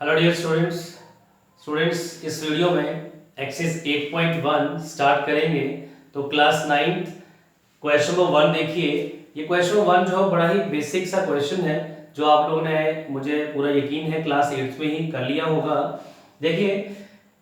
Hello dear students इस video में exercise 8.1 start करेंगे। तो क्लास 9th क्वेश्चन नंबर 1 देखिए। ये क्वेश्चन नंबर 1 जो बड़ा ही बेसिक सा क्वेश्चन है, जो आप लोगों ने, मुझे पूरा यकीन है, क्लास 8th में ही कर लिया होगा। देखिए,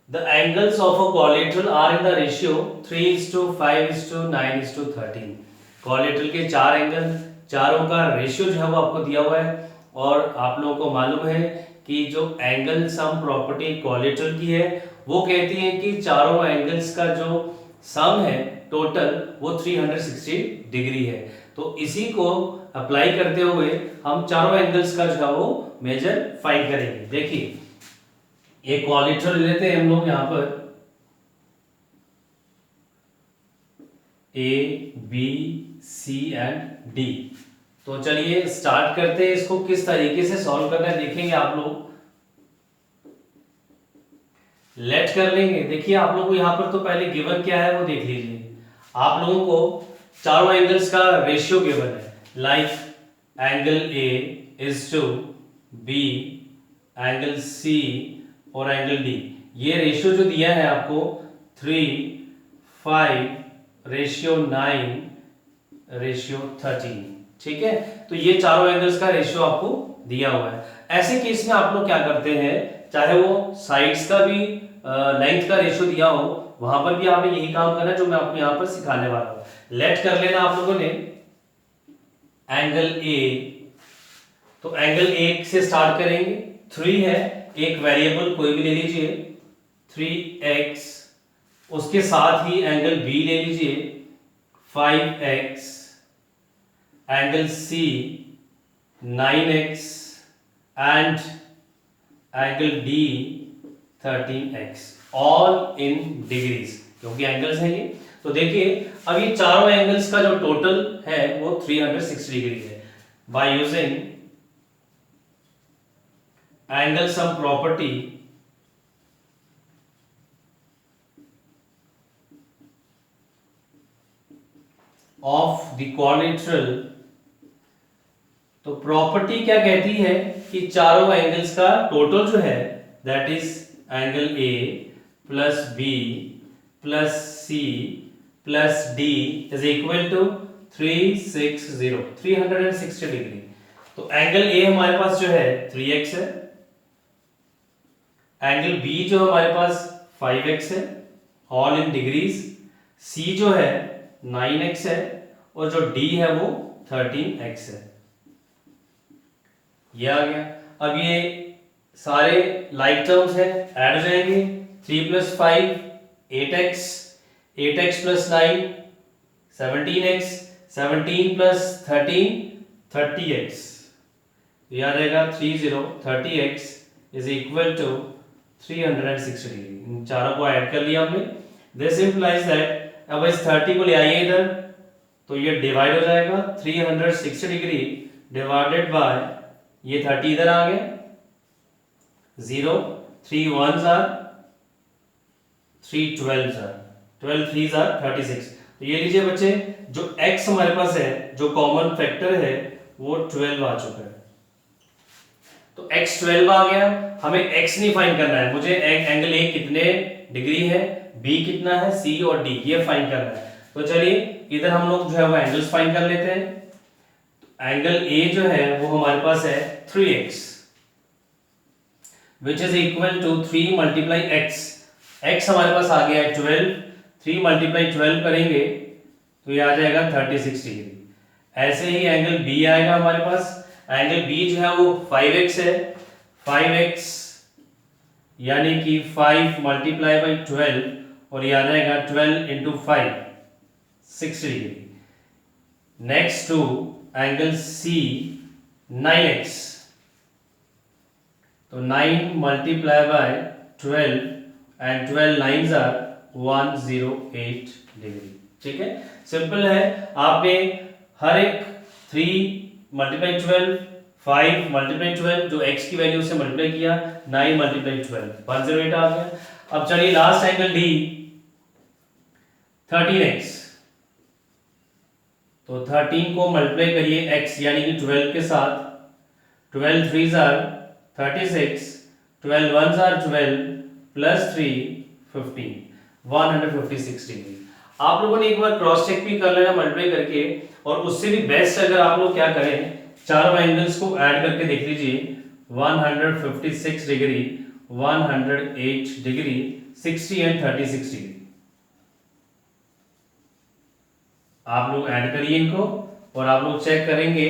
the angles of a quadrilateral are in the ratio 3:5:9:13। Quadrilateral के चार एंगल, चारों का रेशियो जो है वो आपको दिया हुआ है। और आप लोगों को मालूम है कि जो एंगल सम प्रॉपर्टी क्वाड्रिलेटरल की है वो कहती है कि चारों एंगल्स का जो सम है टोटल वो 360 डिग्री है। तो इसी को अप्लाई करते हुए हम चारों एंगल्स का जो है वो मेजर फाइंड करेंगे। देखिए, एक क्वाड्रिलेटरल लेते हैं हम लोग यहां पर A B C and D. तो चलिए स्टार्ट करते हैं। इसको किस तरीके से सॉल्व करना है देखेंगे आप लोग। लेट कर लेंगे। देखिए, आप लोग को यहां पर तो पहले गिवन क्या है वो देख लीजिए। आप लोगों को चारों एंगल्स का रेशियो गिवन है, like angle A is to B, angle C और एंगल डी। ये रेशियो जो दिया है आपको 3:5:9:13। ठीक है, तो ये चारों एंगल्स का रेशियो आपको दिया हुआ है। ऐसे केस में आप लोग क्या करते हैं, चाहे वो साइड्स का भी लेंथ का रेशियो दिया हो, वहां पर भी आपने यही काम करना है जो मैं आपको यहां पर सिखाने वाला हूं। लेट कर लेना आप लोगों ने एंगल ए। तो एंगल ए से स्टार्ट करेंगे। 3 है, एक वेरिएबल कोई भी ले लीजिए 3x। उसके साथ ही एंगल बी ले लीजिए 5x, angle C 9x and angle D 13x, all in degrees, क्योंकि एंगल्स हैं ये। तो देखिए, अब ये चारों एंगल्स का जो टोटल है वो 360 डिग्री है। By using angle sum property of the quadrilateral. तो प्रॉपर्टी क्या कहती है कि चारों एंगल्स का टोटल जो है that is angle A plus B plus C plus D is equal to 360 degree. तो एंगल ए हमारे पास जो है 3x है, एंगल बी जो हमारे पास 5x है, ऑल इन डिग्रीज। सी जो है 9x है और जो डी है वो 13x है। ये आ गया। अब ये सारे लाइक टर्म्स है, ऐड हो जाएंगे। 3 + 5 8x, 8x + 9 17x, 17 + 13 30x। ये आ जाएगा 30x is equal to 360 degree. इन चारों को ऐड कर लिया हमने। दिस इंप्लाइज दैट, अब इस 30 को ले आइए इधर, तो ये डिवाइड हो जाएगा 360 डिग्री डिवाइडेड बाय, ये 30 इधर आ गया, 0 3 1s are 3 12s are 12 3s are 36। तो ये लीजिए बच्चे, जो x हमारे पास है, जो कॉमन फैक्टर है वो 12 आ चुका है। तो x 12 आ गया। हमें x नहीं फाइंड करना है, मुझे एंगल ए कितने डिग्री है, b कितना है, c और d ये फाइंड करना है। तो चलिए इधर हम लोग जो है वो एंगल्स फाइंड कर लेते हैं। एंगल a जो है वो हमारे पास है 3x which is equal to 3 × x। x हमारे पास आ गया है 12, 3 × 12 करेंगे तो ये आ जाएगा 36 डिग्री। ऐसे ही एंगल b आएगा हमारे पास। एंगल b जो है वो 5x है, 5x यानी कि 5 × 12 और ये आ जाएगा 12 × 5 60 degree. Next to angle c 9x। तो 9 × 12 एंड 12 9s are 108 डिग्री। ठीक है, सिंपल है। आपने हर एक 3 × 12 5 × 12 जो x की वैल्यू से मल्टीप्लाई किया, 9 × 12 108 आ गया। अब चलिए लास्ट एंगल d 13x। तो 13 को मल्टीप्लाई करिए x यानी कि 12 के साथ, 12 3s are 36, 12 ones are 12 plus 3 15 156 degree. आप लोगों ने एक बार क्रॉस चेक भी कर लेना मल्टीप्लाई करके, और उससे भी बेस्ट अगर आप लोग क्या करें, चारों एंगल्स को ऐड करके देख लीजिए, 156 डिग्री, 108 डिग्री, 60 एंड 36 डिग्री। आप लोग ऐड करिए इनको और आप लोग चेक करेंगे।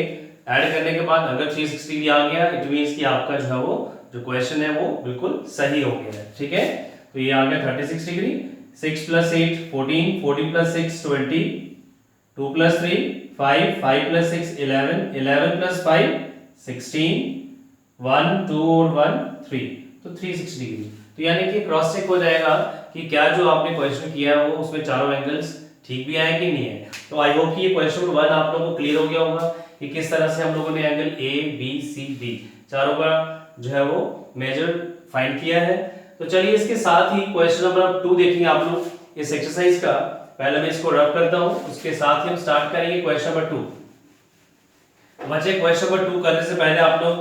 ऐड करने के बाद अगर 360 डिग्री आ गया, इट मींस कि आपका जो है वो जो क्वेश्चन है वो बिल्कुल सही हो गया है। ठीक है, तो ये आ गया 36 degree. 6 plus 8 14, 14 plus 6 20, 2 plus 3 5, 5 plus 6 11, 11 plus 5 16, 1 2 और 1 3, तो 360 डिग्री। तो यानी कि क्रॉस चेक हो जाएगा कि क्या जो आपने क्वेश्चन किया है वो उसमें चारों एंगल्स ठीक भी आए कि नहीं है। तो आई होप कि ये क्वेश्चन नंबर 1 आप लोगों को क्लियर हो गया होगा कि किस तरह से हम लोगों ने angle A B C D चारों का जो है वो मेजर फाइंड किया है। तो चलिए इसके साथ ही क्वेश्चन नंबर 2 देखेंगे आप लोग इस एक्सरसाइज का। पहले मैं इसको रब करता हूं, उसके साथ ही हम स्टार्ट करेंगे क्वेश्चन नंबर 2। बच्चे क्वेश्चन नंबर 2 करने से पहले आप लोग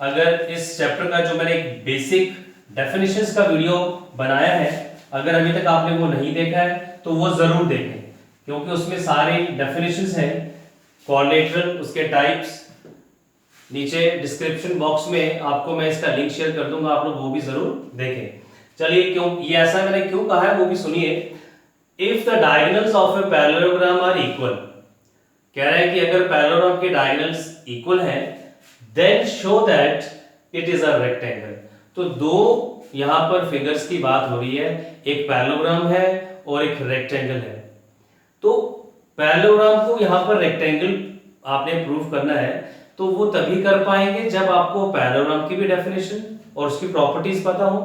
अगर इस चैप्टर का जो मैंने एक बेसिक डेफिनेशंस का वीडियो बनाया है, अगर अभी तक आपने वो नहीं देखा है तो वो जरूर देखें, क्योंकि उसमें सारे डेफिनेशंस हैं, कोऑर्डिनेटर, उसके टाइप्स। नीचे डिस्क्रिप्शन बॉक्स में आपको मैं इसका लिंक शेयर कर दूंगा, आप लोग वो भी जरूर देखें। चलिए क्यों ये ऐसा मैंने क्यों कहा है वो भी सुनिए। If the diagonals of a parallelogram are equal, कह रहा है कि अगर पैरेललोग्राम के डायगोनल्स इक्वल हैं, then show that it is a rectangle. तो दो यहां पर फिगर्स की बात हो रही है, एक पैरेललोग्राम है और एक रेक्टेंगल है। तो पैरेललोग्राम को यहां पर रेक्टेंगल आपने प्रूव करना है, तो वो तभी कर पाएंगे जब आपको पैरेललोग्राम की भी डेफिनेशन और उसकी प्रॉपर्टीज पता हो,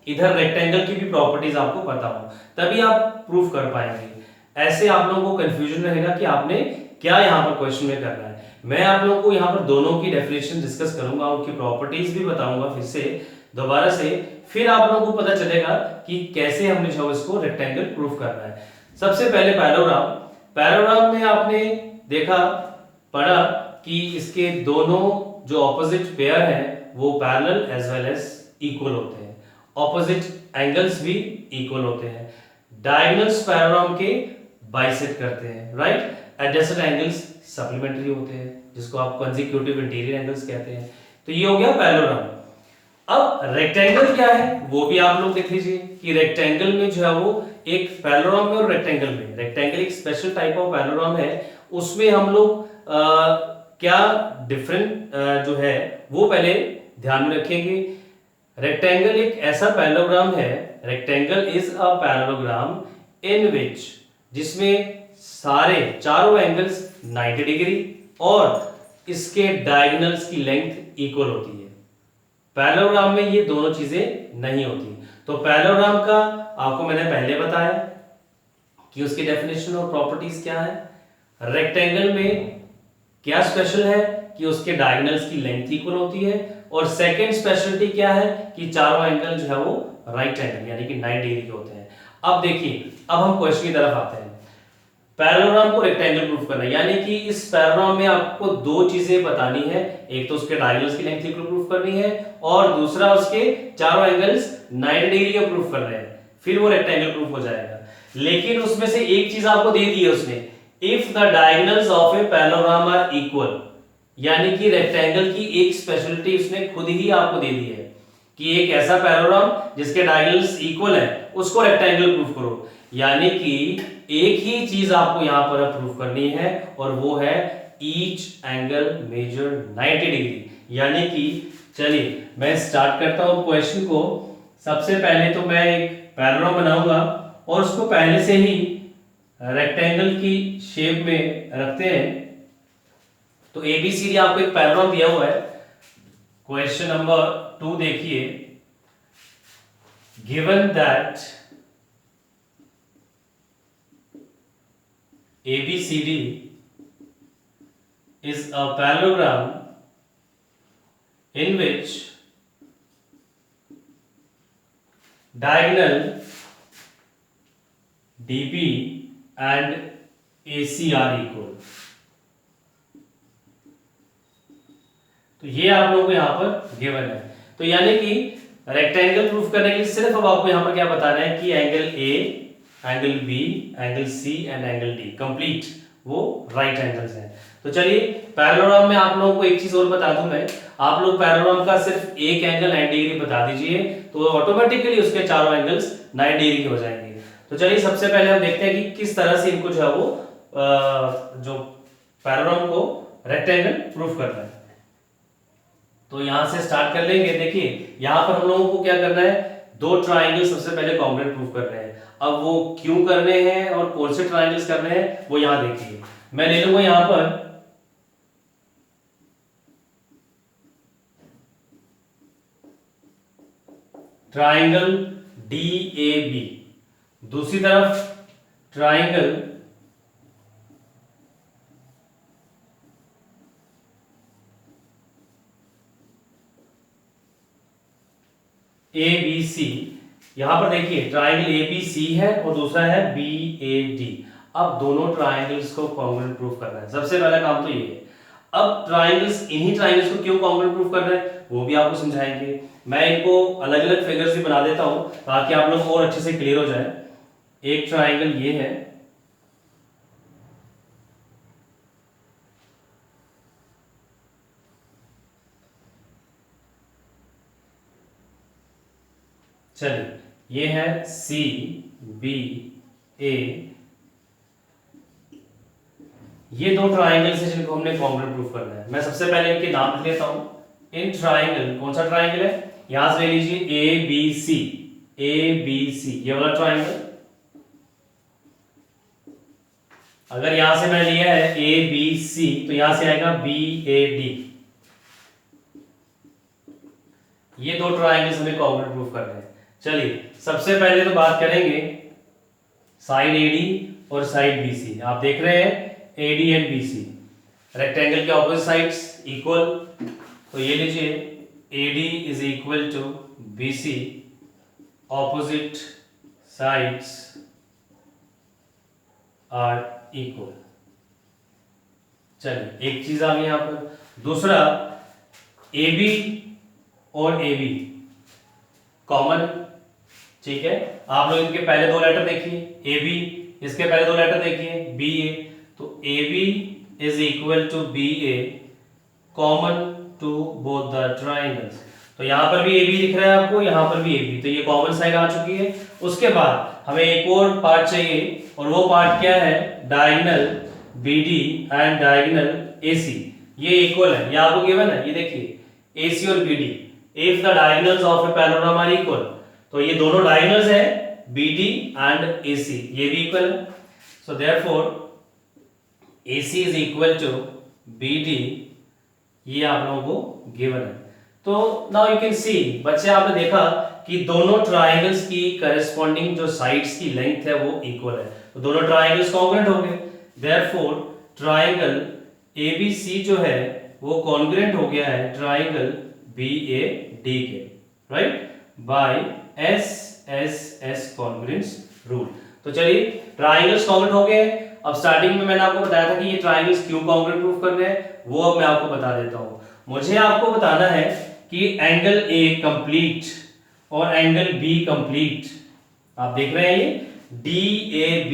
इधर रेक्टेंगल की भी प्रॉपर्टीज आपको पता हो, तभी आप प्रूव कर पाएंगे। ऐसे आप लोगों को कंफ्यूजन रहेगा कि आपने क्या यहां पर क्वेश्चन में करना है। मैं आप लोगों को यहां पर दोनों की डेफिनेशन डिस्कस करूंगा, उनकी प्रॉपर्टीज भी बताऊंगा फिर से दोबारा से, फिर आप लोगों को पता चलेगा कि कैसे हमने जो इसको रेक्टेंगल प्रूव करना है। सबसे पहले पैरेललोग्राम। पैरेललोग्राम में आपने देखा पढ़ा कि इसके दोनों जो ऑपोजिट पेयर हैं वो parallel as well as equal होते हैं, ऑपोजिट एंगल्स भी इक्वल होते हैं, डायगोनल्स पैरेललोग्राम के बाइसेक्ट करते हैं, राइट। एडजेसेंट एंगल्स सप्लीमेंट्री होते हैं, जिसको आप कंसेक्यूटिव इंटीरियर एंगल्स कहते हैं। तो ये हो गया पैरेललोग्राम। अब रेक्टेंगल क्या है वो भी आप लोग देख लीजिए कि रेक्टेंगल में जो है वो एक पैरेललोग्राम में और रेक्टेंगल में, रेक्टेंगल एक स्पेशल टाइप ऑफ पैरेललोग्राम है, उसमें हम लोग क्या डिफरेंट जो है वो पहले ध्यान में रखेंगे। रेक्टेंगल एक ऐसा पैरेललोग्राम है, रेक्टेंगल इज अ पैरेललोग्राम इन विच, जिसमें सारे चारों एंगल्स 90 डिग्री और इसके डायगोनल्स की लेंथ इक्वल होती है। पैरेललोग्राम में ये दोनों चीजें नहीं होती। तो पैरेललोग्राम का आपको मैंने पहले बताया कि उसकी डेफिनेशन और प्रॉपर्टीज क्या है। रेक्टेंगल में क्या स्पेशल है कि उसके डायगोनल्स की लेंथ इक्वल होती है, और सेकंड स्पेशलिटी क्या है कि चारों एंगल जो है वो राइट एंगल यानी कि 90 डिग्री के होते हैं। अब देखिए, अब हम क्वेश्चन की तरफ आते हैं। पैरेललोग्राम को रेक्टेंगल प्रूफ करना है, यानी कि इस पैरेललोग्राम में आपको दो चीजें बतानी है, एक तो उसके डायगोनल्स की लेंथ इक्वल प्रूफ करनी है, और दूसरा उसके चारों एंगल्स 90 डिग्री के प्रूफ करने हैं, फिर वो रेक्टेंगल प्रूफ हो जाएगा। लेकिन उसमें से एक चीज आपको दे दी है उसने, if the diagonals of a parallelogram are equal, यानी कि रेक्टेंगल की एक स्पेशलिटी उसने खुद ही आपको दे दी है कि एक ऐसा पैरेललोग्राम जिसके डायगोनल्स इक्वल है उसको रेक्टेंगल प्रूफ करो। यानी कि एक ही चीज आपको यहां पर प्रूफ करनी है, और वो है ईच एंगल मेजर 90 डिग्री। यानी कि चलिए मैं स्टार्ट करता हूं क्वेश्चन को। सबसे पहले तो मैं एक पैरेललोग्राम बनाऊंगा और उसको पहले से ही रेक्टेंगल की शेप में रखते हैं। तो एबीसीडी आपको एक पैरेललोग्राम दिया हुआ है। क्वेश्चन नंबर 2 देखिए, given that ABCD is a parallelogram in which diagonal DB and AC are equal। तो ये आप लोगों को यहां पर गिवन है। तो यानी कि रेक्टेंगल प्रूफ करने के लिए सिर्फ अब आपको यहाँ पर क्या बताना है कि angle A, angle B, angle C and angle D complete वो राइट एंगल्स हैं। तो चलिए पैरेललोग्राम में आप लोगों को एक चीज और बता दूं मैं, आप लोग पैरेललोग्राम का सिर्फ एक एंगल 90 डिग्री बता दीजिए तो ऑटोमेटिकली उसके चारों एंगल्स 90 डिग्री के हो जाएंगे। तो चलिए सबसे पहले हम देखते हैं कि किस तरह से इनको जो है वो जो पैरेललोग्राम को रेक्टेंगल प्रूफ करना है। तो यहां से स्टार्ट कर लेंगे। देखिए यहां पर हम लोगों को क्या करना है, दो ट्राइंगल सबसे पहले कॉन्ग्रुएंट प्रूफ करने हैं। अब वो क्यों करने हैं और कौन से ट्राइंगल्स करने हैं वो यहां देखिए। मैं ले लूंगा यहां पर ट्राइंगल DAB, दूसरी तरफ ट्राइंगल ABC। यहां पर देखिए ट्राइंगल ABC है और दूसरा है BAD। अब दोनों ट्राइंगल्स को कॉन्ग्रुएंट प्रूफ करना है, सबसे पहला काम तो ये है। अब ट्राइंगल्स, इन्हीं ट्राइंगल्स को क्यों कॉन्ग्रुएंट प्रूफ करना है वो भी आपको समझाएंगे। मैं इनको अलग अलग फिगर्स भी बना देता हूं ताकि आप लोग और अच्छे से क्लियर हो जाए। एक ट्राइंगल ये है, चलिए ये है CBA। ये दो ट्राइंगल्स हैं जिनको हमने कॉन्ग्रुएंट प्रूफ करना है। मैं सबसे पहले इनके नाम लिख लेता हूं। इन ट्राइंगल, कौन सा ट्राइंगल है, यहां से ले लीजिए ABC, ये वाला ट्राइंगल। अगर यहां से मैं लिया है ABC तो यहां से आएगा BAD। ये दो ट्राइंगल्स हमें कॉन्ग्रुएंट प्रूफ करने हैं। चलिए सबसे पहले तो बात करेंगे साइड AD और साइड BC। आप देख रहे हैं AD एंड BC रेक्टेंगल के ऑपोजिट साइड्स इक्वल, तो ये लीजिए AD is equal to BC, opposite sides are equal. चलिए एक चीज आ गई यहां पर। दूसरा AB और AB कॉमन, ठीक है। आप लोग इनके पहले दो लेटर देखिए AB, इसके पहले दो लेटर देखिए BA, तो AB is equal to BA common to both the triangles. तो यहां पर भी AB दिख रहा है आपको, यहां पर भी AB, तो ये कॉमन साइड आ चुकी है। उसके बाद हमें एक और पार्ट चाहिए और वो पार्ट क्या है, diagonal BD and diagonal AC। ये इक्वल है, ये आपको गिवन है, ये देखिए AC और BD, if the diagonals of a parallelogram are equal, तो ये दोनों डायगोनल्स है BD एंड AC, ये भी इक्वल है। So therefore AC is equal to BD, ये आप लोगों को गिवन है। तो नाउ यू कैन सी, बच्चे आपने देखा कि दोनों ट्राइंगल्स की करस्पॉन्डिंग जो साइड्स की लेंथ है वो इक्वल है, तो दोनों ट्राइंगल्स कॉन्ग्रुएंट हो गए। देयरफॉर ट्राइंगल ABC जो है वो कॉन्ग्रुएंट हो गया है ट्राइंगल BAD के, right, by SSS congruence rule. तो चलिए ट्राइंगल्स कॉन्ग्रुएंट हो गए। अब स्टार्टिंग में मैंने आपको बताया था कि ये ट्राइंगल्स क्यों कॉन्ग्रुएंट प्रूफ करने हैं, वो अब मैं आपको बता देता हूं। मुझे आपको बताना है कि एंगल A कंप्लीट और एंगल B कंप्लीट, आप देख रहे हैं ये DAB,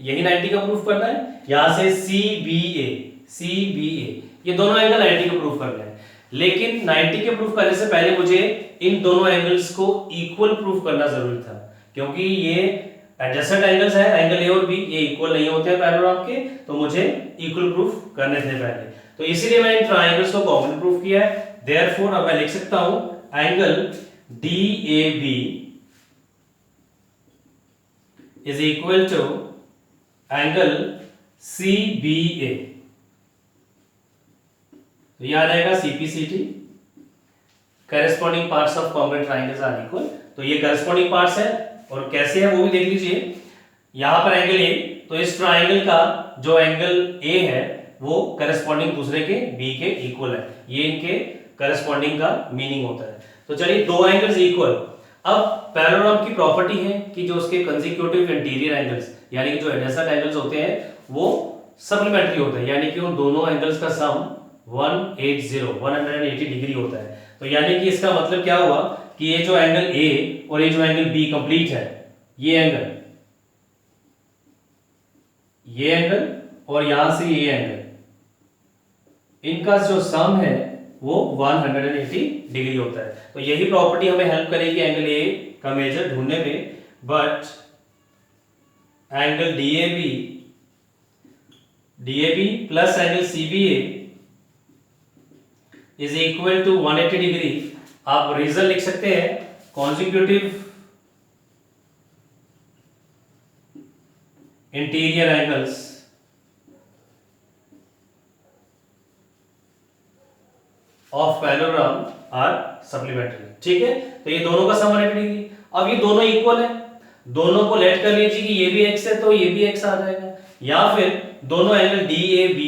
यही 90 का प्रूफ करना है। यहां से CBA, ये दोनों एंगल 90 का प्रूफ करना है। लेकिन 90 के प्रूफ करने से पहले मुझे इन दोनों एंगल्स को इक्वल प्रूफ करना जरूरी था, क्योंकि ये एडजेसेंट एंगल्स है, एंगल A और B ये इक्वल नहीं होते हैं पैरेललोग्राम के, तो मुझे इक्वल प्रूफ करने थे पहले। तो इसीलिए मैंने इन ट्राइंगल्स को कॉमन प्रूफ किया है। देयरफॉर अब मैं लिख सकता हूं angle DAB is equal to angle CBA, तो ये आ जाएगा CPCT, corresponding parts of congruent triangles are equal. तो ये करस्पॉन्डिंग पार्ट्स है और कैसे है वो भी देख लीजिए। यहां पर एंगल A, तो इस ट्राइंगल का जो एंगल A है वो करस्पॉन्डिंग दूसरे के B के इक्वल है, ये इनके करस्पॉन्डिंग का मीनिंग होता है। तो चलिए दो एंगल्स इक्वल। अब पैरेललोग्राम की प्रॉपर्टी है कि जो उसके कंसेक्यूटिव इंटीरियर एंगल्स यानी कि जो एडजेसेंट एंगल्स होते हैं वो सप्लीमेंट्री होते हैं, यानी कि उन दोनों एंगल्स का सम 180 डिग्री होता है। तो यानी कि इसका मतलब क्या हुआ कि ये जो एंगल ए और ये जो एंगल बी कंप्लीट है, ये एंगल और यहां से ये एंगल, इनका जो सम है वो 180 डिग्री होता है। तो यही प्रॉपर्टी हमें हेल्प करेगी एंगल ए का मेजर ढूंढने में। But angle DAB plus angle CBA is equal to 180 degree. आप रीजन लिख सकते हैं consecutive interior angles of parallelogram are supplementary. ठीक है, तो ये दोनों का सम 180 डिग्री। अब ये दोनों इक्वल है, दोनों को लेट कर लीजिए कि ये भी x है तो ये भी x आ जाएगा, या फिर दोनों एंगल DAB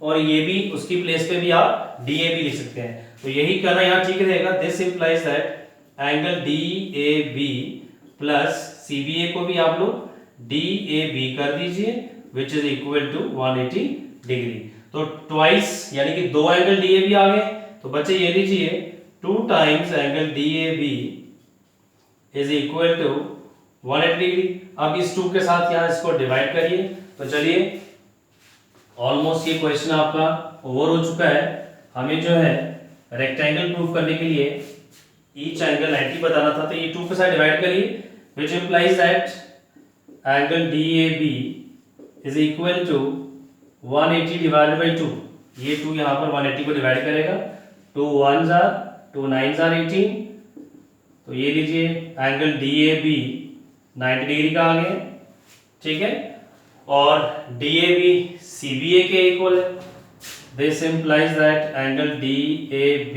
और ये भी उसकी प्लेस पे भी आप DAB लिख सकते हैं। तो यही कहना यहाँ ठीक रहेगा। This implies that angle DAB plus CBA को भी आप लोग DAB कर दीजिए which is equal to 180 degree. तो ट्वाइस यानी कि दो एंगल DAB आ गए। तो बच्चे ये लीजिए 2 times angle DAB is equal to 180 degree. अब इस 2 के साथ यहाँ इसको डिवाइड करिए। तो चलिए ऑलमोस्ट ये क्वेश्चन आपका ओवर हो चुका है। हमें जो है रेक्टेंगल प्रूफ करने के लिए ईच एंगल 90 बताना था। तो ये 2 के साथ डिवाइड करिए which implies that angle DAB is equal to 180 divided by 2। ये 2 यहाँ पर 180 को डिवाइड करेगा। 2 1s are 2 9s are 18। तो ये लीजिए एंगल DAB 90 डिग्री का आ गया। ठीक है, और DAB CBA के इक्वल है। This implies that angle DAB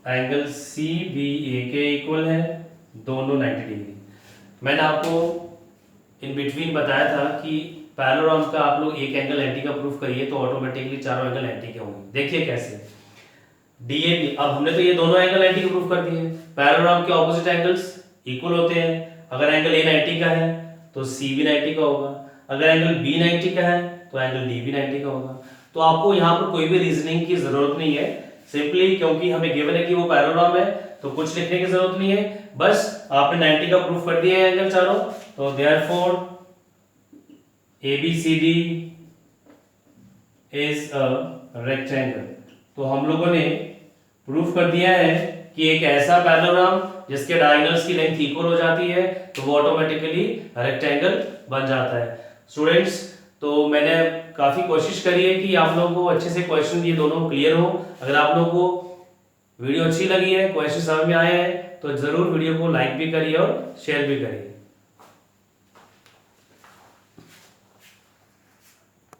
angle CBA के इक्वल है, दोनों 90 डिग्री। मैंने आपको इन बिटवीन बताया था कि पैरेललोग्राम का आप लोग एक एंगल 90 का प्रूफ करिए तो ऑटोमेटिकली चारों एंगल 90 के होंगे। देखिए कैसे DAB, अब हमने तो ये दोनों एंगल 90 का प्रूफ कर दिए। पैरेललोग्राम के ऑपोजिट एंगल्स इक्वल होते हैं। अगर एंगल A 90 का है तो C भी 90 का होगा, अगर एंगल B 90 का है तो एंगल D भी 90 का होगा। तो आपको यहाँ पर कोई भी रीजनिंग की जरूरत नहीं है, सिंपली क्योंकि हमें गिवन है कि वो पैरेललोग्राम है तो कुछ लिखने की जरूरत नहीं है। बस आपने 90 का प्रूफ कर दिया है एंगल चारों। तो therefore ABCD is a rectangle. तो हम लोगों ने प्रूफ कर दिया है कि एक ऐसा पैरेललोग्राम जिसके डायगोनल्स की लेंथ इक्वल हो जाती है तो वो ऑटोमेटिकली रेक्टेंगल बन जाता है। स्टूडेंट्स, तो मैंने काफी कोशिश करी है कि आप लोगों को अच्छे से क्वेश्चन ये दोनों क्लियर हो। अगर आप लोगों को वीडियो अच्छी लगी है, क्वेश्चन समझ में आए हैं तो जरूर वीडियो को लाइक भी करिए और शेयर भी करिए।